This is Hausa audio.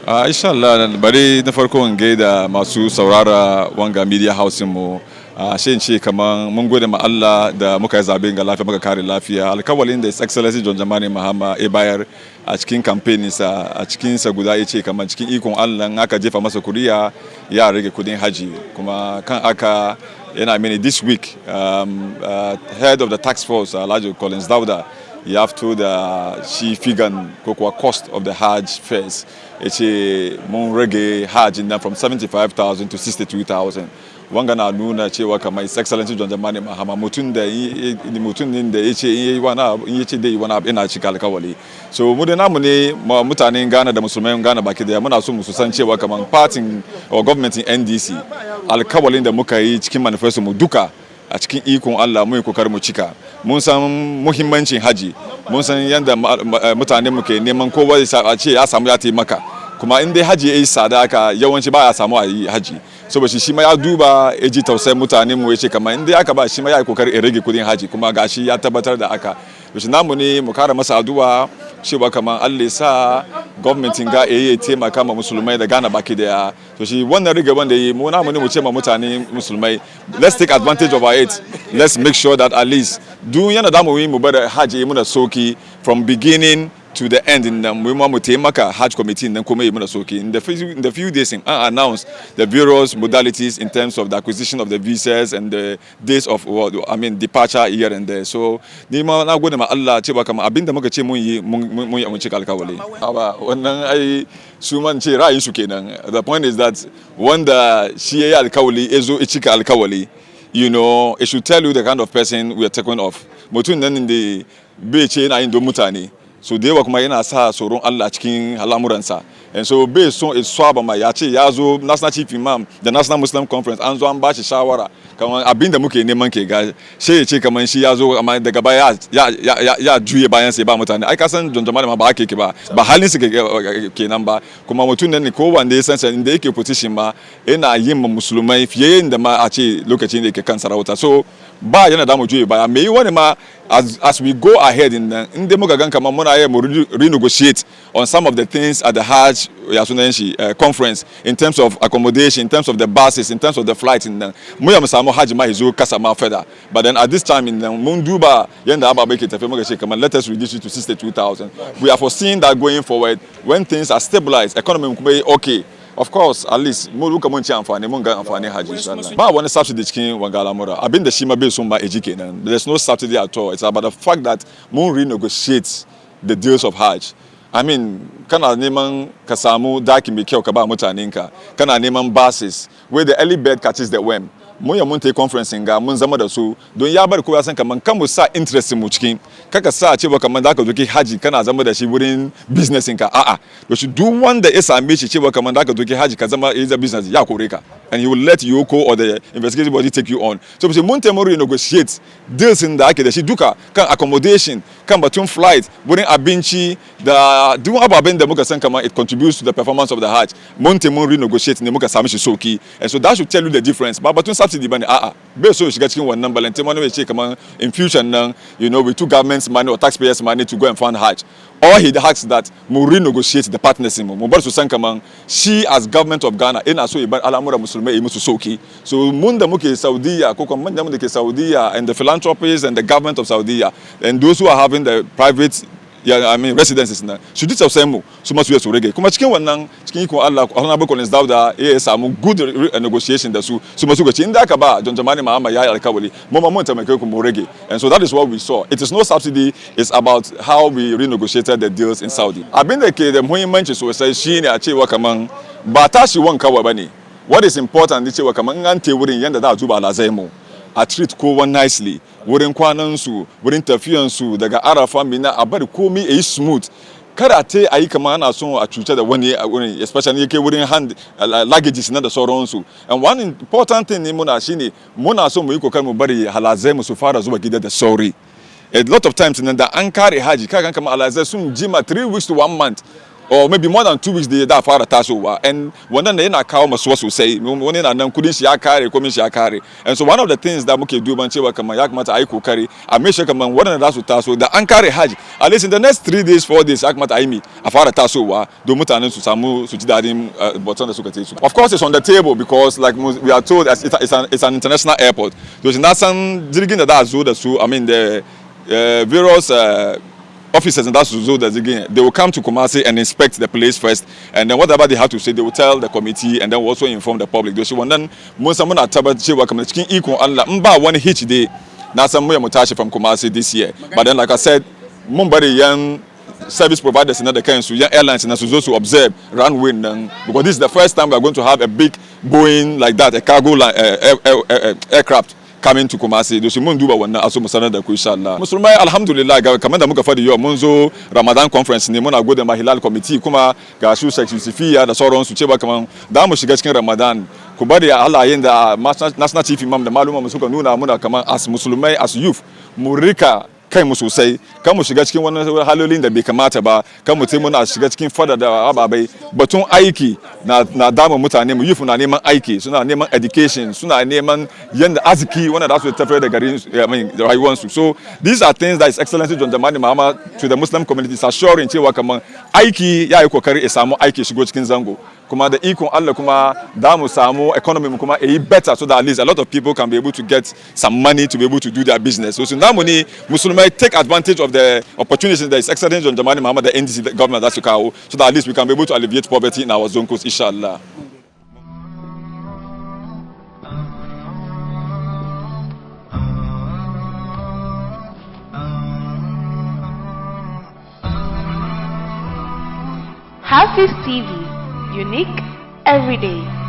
Insha Allah bari na farko in gaida masu saurara wanga media house mu. Shi in ce kaman mun gode ma Allah da muka yi zaben ga lafiya muka kare lafiya. Alkawalin da His Excellency John Dramani Mahama ya bayar a cikin campaign sa a cikin sa guda ya ce kaman cikin ikon Allah aka jefa masa kuriya ya rage kudin haji kuma kan aka yana mini this week head of the task force Alhaji Collins Dawah ya fito da shi figan ko kuwa cost of the Hajj fares ya ce mun rage Hajj nan from 75,000 to 62,000 wanga na nuna cewa kamar His Excellency John Dramani Mahama mutum da ya ce in ya ce dai wani abu ina cika alkawali so mu da namu ne mutanen Ghana da musulmai Ghana baki daya muna so mu san cewa kamar partin or government NDC alkawalin da muka yi cikin manifesto mu duka a cikin ikon Allah mu yi kokar mu cika mun san muhimmancin haji mun san yadda mutane mu ke neman kowa a ce ya samu ya taimaka kuma in dai haji ya yi sadaka yawanci ba ya samu a yi haji saboda shi ma ya duba ya ji tausayin mutane mu ya ce kamar in dai aka ba shi ma ya yi kokari ya rage kudin haji kuma gashi ya tabbatar da aka to namu ne mu kara masa addu'a cewa kamar Allah sa gwamnatin ga ya taimaka ma musulmai da Ghana baki daya to shi wannan riga wanda yi mu namu ne mu ce ma mutane musulmai let's take advantage of it let's make sure that at least duk yana da mu yi mu bar haji yi muna soki from beginning to the end in mu taimaka Hajj committee then kuma yi muna soki in the few days announce the various modalities in terms of the acquisition of the visas and the days of departure here and there so ni ma na gode ma Allah cewa kamar abinda muka ce mun yi mun cika alkawali wannan ai su man ce ra'ayin su kenan the point is that wanda shi yayi alkawali yazo ya cika alkawali you know it should tell you the kind of person we are taking off mutum nan da bai ce yana yin don mutane so da yawa kuma yana sa tsoron Allah cikin al'amuransa and so bai son swaba ma ya ce ya zo national chief imam da national muslim conference an zo an ba shi shawara kamar abinda muke neman ke ga sai ya ce kamar shi ya zo amma daga baya ya juye bayan sai ba mutane ai ka san John Dramani ma ba hake ke ba halin su kenan ba kuma mutum ne ko wanda ya san sai inda yake position ma yana yin musulmai fiye da ma a ce lokacin da yake kan sarauta so ba yana da mu juye baya me yi wani ma as we go ahead in the muka gan kamar muna yi mu renegotiate on some of the things at the Hajj conference in terms of accommodation in terms of the buses in terms of the flights in mu ya mu samu Hajj ma hizo kasa ma feda but then at this time in mun duba yanda ababai ke tafi muka ce kamar let us reduce it to 62,000 we are foreseeing that going forward when things are stabilized economy kuma okay of course at least mu duka mun ci amfani mun ga amfani Hajji inshallah ba wani subsidy cikin wangala mura abinda shi ma bai son ba eji kenan there's no subsidy at all it's about the fact that mun renegotiate the deals of Hajj I mean kana neman ka samu daki mai kyau ka ba mutanenka kana neman buses where the early bird catches the worm mun ya mun ta conference ga mun zama da su don ya bar kowa san kaman kan mu sa interest mu cikin kaka sa cewa kaman da ka doki haji kana zama da shi wurin business ka a'a to shi duk wanda ya same shi cewa kaman da ka doki haji ka zama is a business ya kore ka and he will let Yoko or the investigative body take you on so mun ta mun renegotiate deals da ake da shi duka kan accommodation kan batun flight wurin abinci da duk ababen da muka san kaman it contributes to the performance of the Hajj mun ta mun renegotiate ne muka samu shi soki and so that should tell you the difference ba batun subsidy bane a'a bai so shiga cikin wannan balance wani mai ce kaman in future nan you know we took government's money or taxpayers money to go and fund Hajj or he asks that mu renegotiate the partnership mu bar su san kaman shi as government of Ghana ina so ibar al'amuran musulmai yi musu soki so mun da muke Saudiya ko kuma mun da ke Saudiya and the philanthropists and the government of Saudiya and those who are having the private residences na su ji tausayin mu su masu su rage kuma cikin wannan cikin ikon Allah Honorable Collins Dawah ya samu good negotiation da su masu gaci inda aka ba John Dramani Mahama ya yi alkawari mu ma mun taimake ku mu rage and so that is what we saw it is no subsidy it's about how we renegotiated the deals in Saudi abin da ke da muhimmanci sosai shine a cewa kaman ba tashi wan kawai bane what is important ne cewa kaman an te wurin yanda za a zuba alazai mu a treat kowa nicely wurin kwanansu wurin tafiyansu daga Arafa Mina a bari komai a yi smooth kada ta a yi kama ana son a cuta da wani a wurin especially yake wurin hand luggages na da sauransu and one important thing ne muna shine muna so mu yi kokari mu bari halazai mu su fara zuwa gida da sauri a lot of times nan da an kare haji kakan kama halazai sun jima 3 weeks to 1 month or maybe more than 2 weeks da fara tasowa, and wannan da yana kawo masuwa sosai, wani yana nan kudin shi ya kare komin shi ya kare. And so one of the things da muke duban cewa kamar ya kamata ayi kokari a make sure kamar wannan da su taso da an kare Hajj, at least in the next 3 days 4 days ya kamata ayi a fara tasowa don mutanen su samu su ji dadin botun da suka ce su. Of course it's on the table because like we are told it's an international airport. So na san jirgin da zo da su, I mean the various officers and that's again, they will come to Kumasi and inspect the place first, and then whatever they have to say, they will tell the committee, and then we'll also inform the public. Those who then most someone at Tabat Chewa come chicken equal Allah mba one hitch day. Now some way mutashi from Kumasi this year. But then like I said, Mumbari young service providers in other countries, young airlines and those who observe runway because this is the first time we are going to have a big Boeing like that, a cargo aircraft coming to Kumasi. Doshi mun duba wannan aso mu sanar da ku insha Allah. Musulmai alhamdulillah ga kamar da muka fadi yau mun zo Ramadan conference ne, muna gode ma Hilal committee kuma ga su Sheikh Yusufiya da sauran su cewa kamar da mu shiga cikin Ramadan ku bari Allah yin da national chief imam da maluma mu suka nuna muna kamar as musulmai as youth mu rika kai mu sosai, kan mu shiga cikin wannan halolin da bai kamata ba, kan mu muna shiga cikin fada da ababai. Batun aiki na dama mutane mu, youth na neman aiki, suna neman education, suna neman yanda arziki wanda da su tafiyar da garin rayuwarsu. So these are things that His Excellency John Dramani Mahama to the Muslim community is assuring cewa kamar aiki ya yi kokari ya samu aiki shigo cikin zango. Kuma da ikon Allah kuma da mu samu economy mu kuma better, so that at least a lot of people can be able to get some money to be able to do their business. So namu ni Musulmai take advantage of the opportunities that His Excellency John Dramani Mahama, the NDC government that's to kawo, so that at least we can be able to alleviate poverty in our zone coast, inshallah. HAFIZ TV, unique every day.